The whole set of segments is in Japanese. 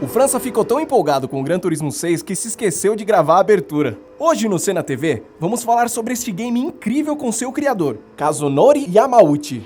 O França ficou tão empolgado com o Gran Turismo 6 que se esqueceu de gravar a abertura. Hoje no Senna TV, vamos falar sobre este game incrível com seu criador, Kazunori Yamauchi.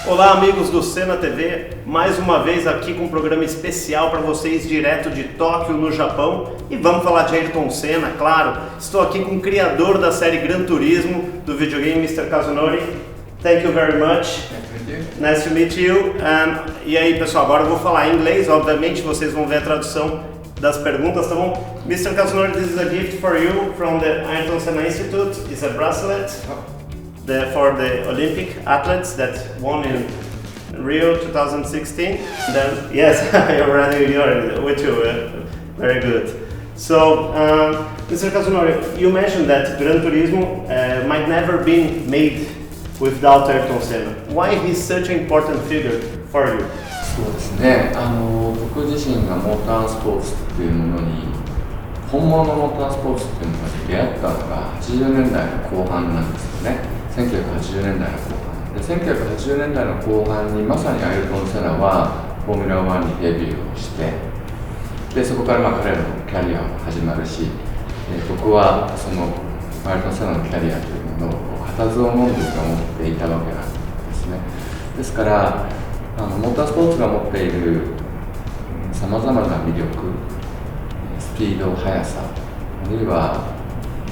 Olá amigos do Senna TV, mais uma vez aqui com um programa especial para vocês direto de Tóquio, no Japão, e vamos falar de Ayrton Senna, claro. Estou aqui com o criador da série Gran Turismo do videogame, Mr. Kazunori. Thank you very much. Nice to meet you. E aí pessoal, agora eu vou falar em inglês, obviamente vocês vão ver a tradução das perguntas, tá bom? Mr. Kazunori, this is a gift for you from the Ayrton Senna Institute. It's a bracelet. For the Olympic athletes that won in Rio 2016. Then, yes, you're running with you. Very good. So, Mr. Kazunori, you mentioned that Gran Turismo might never be made without Ayrton Senna. Why he's such an important figure for you? そうですね。僕自身がモータースポーツっていうものに本物のモータースポーツっていうのに出会ったのが80年代の後半なんですよね。1980年代の後半で、1980年代の後半にまさにアイルトン・セナはフォーミュラ1にデビューをして、でそこから彼のキャリアも始まるし、僕はそのアイルトン・セナのキャリアというものを固唾を飲んで思っていたわけなんですね。ですからモータースポーツが持っているさまざまな魅力、スピード、速さ、あるいは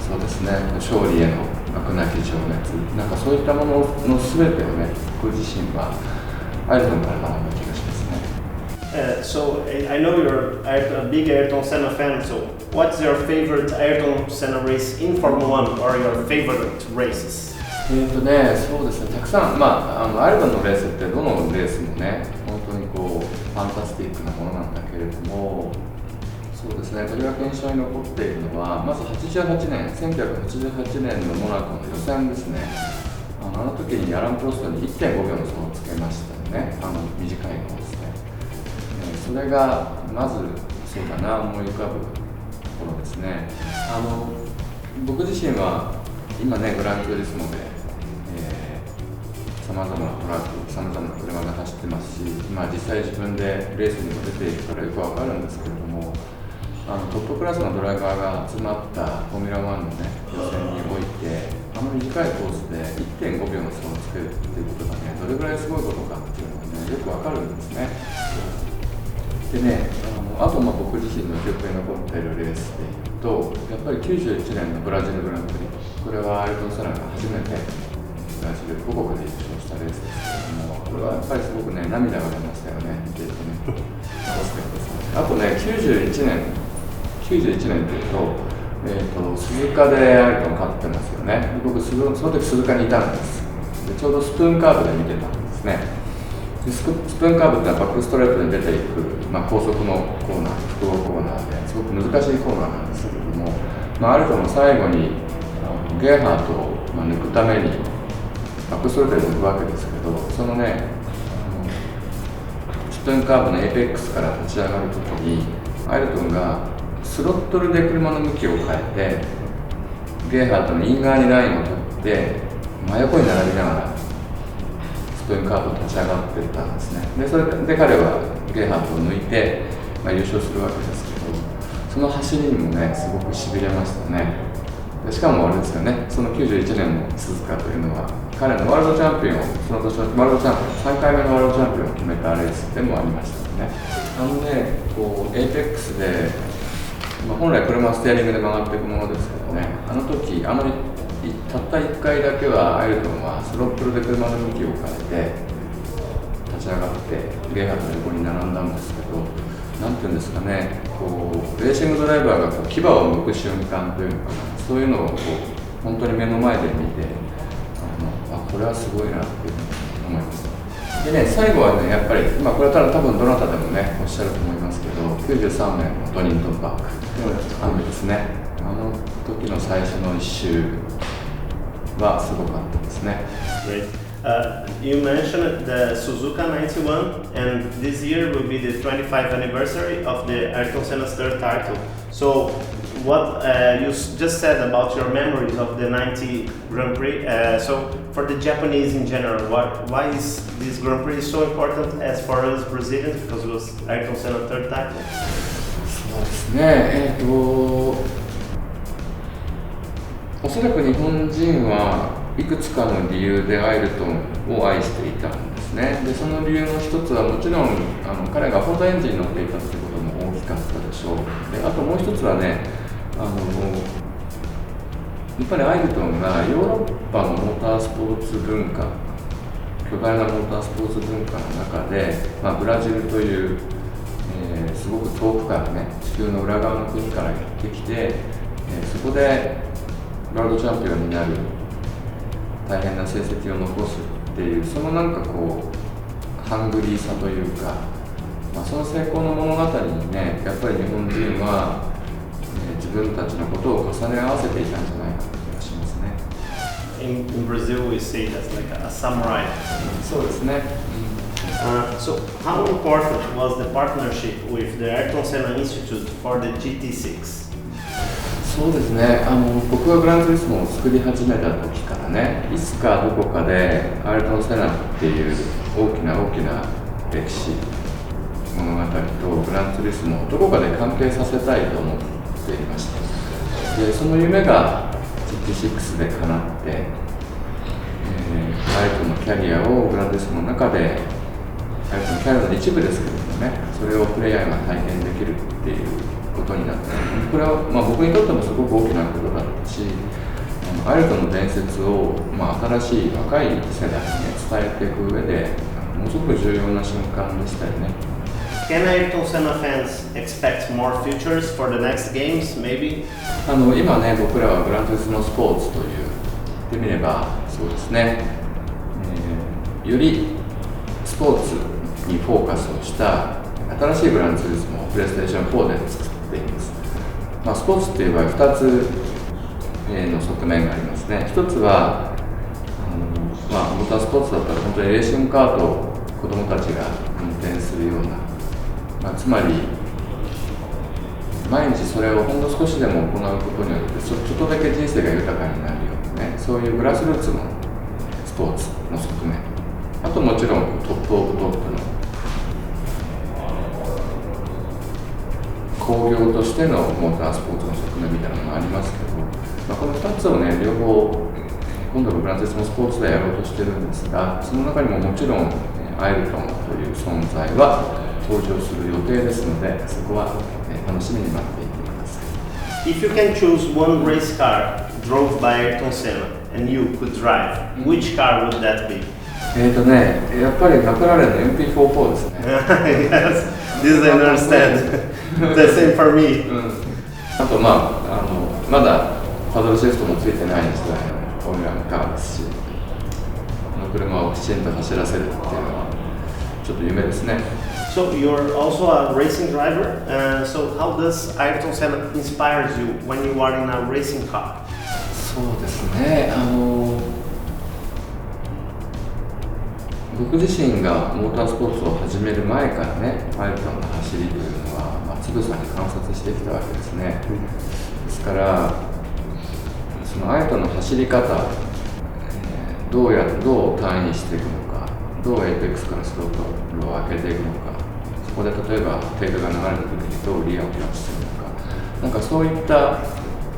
そうですね、勝利への飽くなき情熱、なんかそういったものの全てをね、僕自身はアイルトンから学んだ気がしますね。So I know you're a big Ayrton Senna fan. So what's your favorite Ayrton Senna race in Formula One, or your favorite races? そうですね、たくさん、アイルトンのレースってどのレースもね、本当にこうファンタスティックなものなんだけれども、そうですね、とりわけ印象に残っているのは、まず1988年のモナコの予選ですね。あの時にアラン・プロストに 1.5 秒の差をつけましたよね、短いコースで。それがまずそうだな、思い浮かぶところですね。僕自身は今ね、グランツーリスモでさまざまなトラック、さまざまな車が走ってますし、実際自分でレースにも出ているからよくわかるんですけれども、トップクラスのドライバーが集まったフォーミュラ1のね、予選において、短いコースで 1.5 秒の差をつけるっていうことがね、どれぐらいすごいことかっていうのがね、よくわかるんですね。でね、あと僕自身の記憶に残っているレースでいうと、やっぱり91年のブラジルグランプリ、これはアイルトン・セナが初めてブラジル母国で優勝したレースですけれども、これはやっぱりすごくね、涙が出ましたよね、見ていてね。あとね、91年っていうと、鈴鹿でアイルトン勝ってますよね。僕その時鈴鹿にいたんです。でちょうどスプーンカーブで見てたんですね。でスプーンカーブってバックストレートで出ていく、高速のコーナー、複合コーナーですごく難しいコーナーなんですけれども、アイルトンの最後にゲーハートを抜くためにバックストレートで抜くわけですけど、そのね、スプーンカーブのエイペックスから立ち上がるときにアイルトンがスロットルで車の向きを変えて、ゲーハートのイン側にラインを取って真横に並びながらスプーンカーブを立ち上がっていったんですね。でそれで彼はゲーハートを抜いて、優勝するわけですけど、その走りにもね、すごくしびれましたね。でしかもあれですよね、その91年の鈴鹿というのは彼のワールドチャンピオン、その年のワールドチャンピオン、3回目のワールドチャンピオンを決めたレースでもありましたよね。こうエイペックスで本来車はステアリングで曲がっていくものですけどね、時たった1回だけはアイルトンはスロットルで車の向きを変えて立ち上がってゲーハートの横に並んだんですけど、なんていうんですかね、レーシングドライバーが牙を剥く瞬間というのかな、そういうのを本当に目の前で見て、これはすごいなっていうふうに思います。でね、最後はね、やっぱり、これは多分どなたでもね、おっしゃると思いますけど、93年のドニントンパーク、ですね、時の最初の1周はすごかったですね。Great. You mentioned the Suzuka 91, and this year will be the 25th anniversary of the Ayrton Senna's third title. So what just said about your memories of the 90 Grand Prix. So for the Japanese in general, why is this Grand Prix so important as for us Brazilians? Because it was Ayrton Senna's third title. そうですね、おそらく日本人はいくつかの理由でアイルトンを愛していたんですね。でその理由の一つはもちろん彼がホンダエンジンに乗っていたということも大きかったでしょう。であともう一つはね、やっぱりアイルトンがヨーロッパのモータースポーツ文化、巨大なモータースポーツ文化の中で、ブラジルという、すごく遠くからね、地球の裏側の国からやってきて、そこでワールドチャンピオンになる大変な成績を残すっていう、そのなんかこうハングリーさというか、その成功の物語にね、やっぱり日本人は、自分たちのことを重ね合わせていたんじゃないかという気がしますね。In Brazil, we say that's like a samurai. そうですね。So how important was the partnership with the Ayrton Senna Institute for the GT6? そうですね、僕がグランツーリスモを作り始めた時からね、いつかどこかでアイルトン・セナっていう大きな歴史物語とグランツーリスモをどこかで関係させたいと思っていました。でその夢が GT6 で叶って、アイルトンのキャリアをグランツーリスモの中で、アイルトンのキャリアの一部ですけれどもね、それをプレイヤーが体験できるっていうことになって、これは僕にとってもすごく大きなことだったし、アイルトンの伝説を、新しい若い世代に、伝えていく上でものすごく重要な瞬間でしたよね。Can Ayrton Senna fans expect more features for the next games, maybe? 今ね、僕らはグランツーリスモスポーツという言ってみればそうですね、よりスポーツにフォーカスをした新しいグランツーリスモをプレイステーション4で作っています。スポーツっていう場合2つの側面がありますね。一つはモータースポーツだったら本当にレーシングカートを子どもたちが運転するような、つまり毎日それをほんの少しでも行うことによってちょっとだけ人生が豊かになるようなね、そういうグラスルーツのスポーツの側面、あともちろんトップオブトップの工業としてのモータースポーツの側面みたいなのがありますけど、この2つをね、両方今度のグランツーリスモスポーツでやろうとしてるんですが、その中にももちろんアイルトンという存在は登場する予定ですので、そこは楽しみに待っていてください。If you can choose one race car drove by Ayrton Senna and you could drive, which car would that be? やっぱりマクラーレンの MP44 ですね。Yes, this I understand. The same for me. あとまだパドルシフトもついてない時代のフォーミュラのカーですし、この車をきちんと走らせるっていうのはちょっと夢ですね。So you're also a racing driver. So how does Ayrton Senna inspires you when you are in a racing car? そうですね。僕自身がモータースポーツを始める前からね、アイルトンの走りというのは、つぶさに観察してきたわけですね。ですから、そのアイルトンの走り方、どう単位していくのか、どうエイペックスからスロートルを開けていくのか、そこで例えばテールが流れた時にどうリアをキャッチするのか、なんかそういった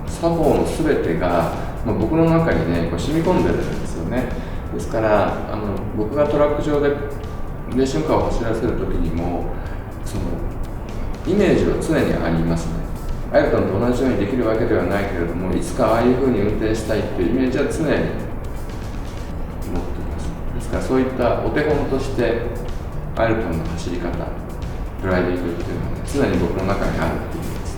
作法の全てが、僕の中にね、染み込んでるんですよね。ですから僕がトラック上でレーシングカーを走らせる時にもそのイメージは常にありますね。アイルトンと同じようにできるわけではないけれども、いつかああいうふうに運転したいっていうイメージは常に持っています。ですからそういったお手本としてアイルトンの走り方、ドライビングっていうのは、ね、常に僕の中にあるっていう意味です。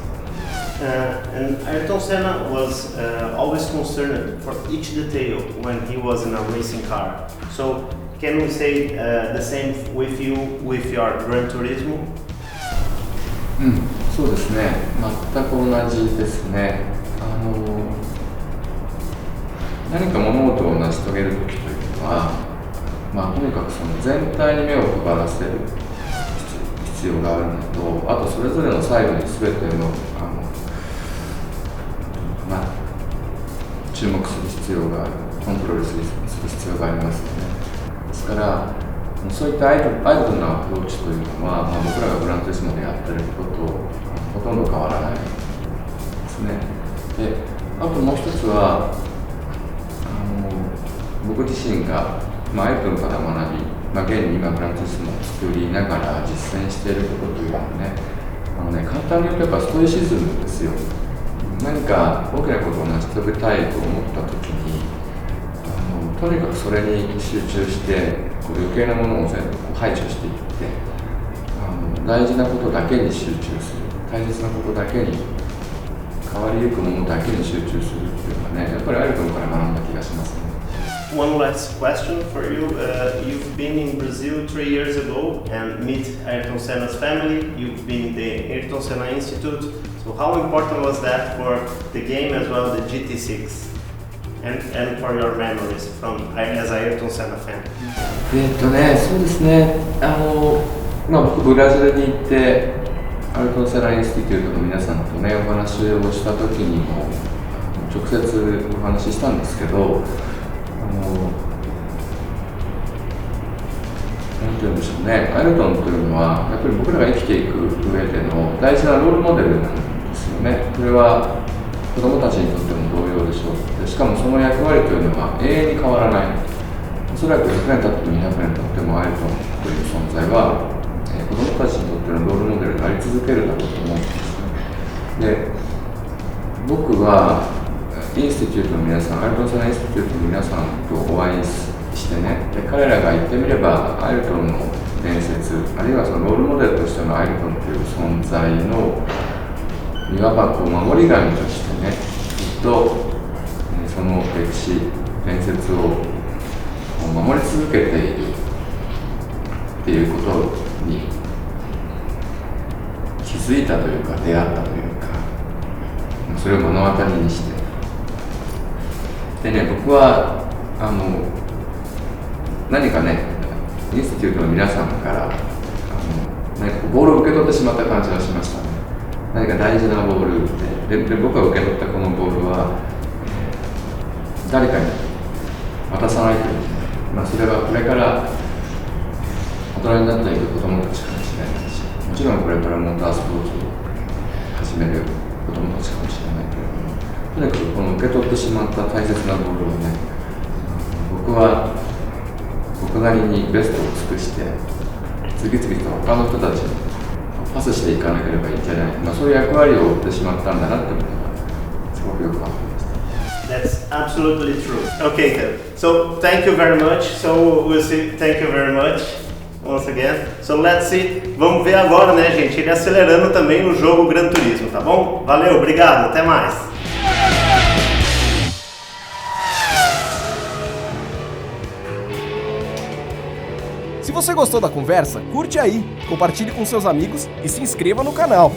And Ayrton Senna was always concerned for each detail when he was in a racing car. So can we say the same with you with your Gran Turismo? そうですね。全く同じですね。何か物事を成し遂げる時というのは、とにかくその全体に目を配らせる必要があるのと、あとそれぞれの細部に全ての注目する必要がある、コントロールする必要がありますよね。ですからそういったアイドルなアプローチというのは、僕らがグランツーリスモでやってることとほとんど変わらないですね。で、あともう一つは僕自身が、アイドルから学び、現に今グランツーリスモを作りながら実践していることというのは簡単に言うとやっぱストイシズムですよ。何か大きなことを成し遂げたいと思った時にとにかくそれに集中して余計なものを全部排除していって大事なことだけに集中する、大切なことだけに、変わりゆくものだけに集中するっていうのはやっぱりアイルトンから学んだ気がしますね。One last question for you. You've been in Brazil 3 years ago and meet Ayrton Senna's family. You've been in the Ayrton Senna Institute. So how important was that for the game as well, the GT6? And for your memories as Ayrton Senna fan? そうですね。僕ブラジルに行ってアイルトンセナインスティテュートの皆さんとお話をした時にも直接お話ししたんですけど、なんて言うんでしょうね、アイルトンというのはやっぱり僕らが生きていく上での大事なロールモデルなんですよね。これは子どもたちにとっても同様でしょう。でしかもその役割というのは永遠に変わらない。おそらく100年経っても200年経ってもアイルトンという存在は、子どもたちにとってのロールモデルであり続けるだろうと思うんですね。で、僕はインスティテュートの皆さん、アイルトンセナインスティテュートの皆さんとお会いしてね、で彼らが言ってみればアイルトンの伝説、あるいはそのロールモデルとしてのアイルトンという存在のいわば守り神としてね、きっとその歴史、伝説を守り続けているっていうことに気づいたというか、出会ったというか、それを目の当たりにして、でね、僕は何かね、インスティテュートの皆さんから何かボールを受け取ってしまった感じがしましたね。何か大事なボールで僕が受け取ったこのボールは、誰かに渡さないといけない。それはこれから大人になっていく子どもたちかもしれないし、もちろんこれからモータースポーツを始める子どもたちかもしれないけれども、とにかくこの受け取ってしまった大切なボールをね、僕は僕なりにベストを尽くして次々と他の人たちにパスしていかなければいけない、そういう役割を負ってしまったんだなってことがすごくよくわかりました。That's absolutely true. Okay, Ted. So thank you very much. So we'll see. Thank you very much once again. So let's see. Vamos ver agora, né, gente? Ele acelerando também no jogo Gran Turismo, tá bom? Valeu, obrigado, até mais. Se você gostou da conversa, curte aí, compartilhe com seus amigos e se inscreva no canal.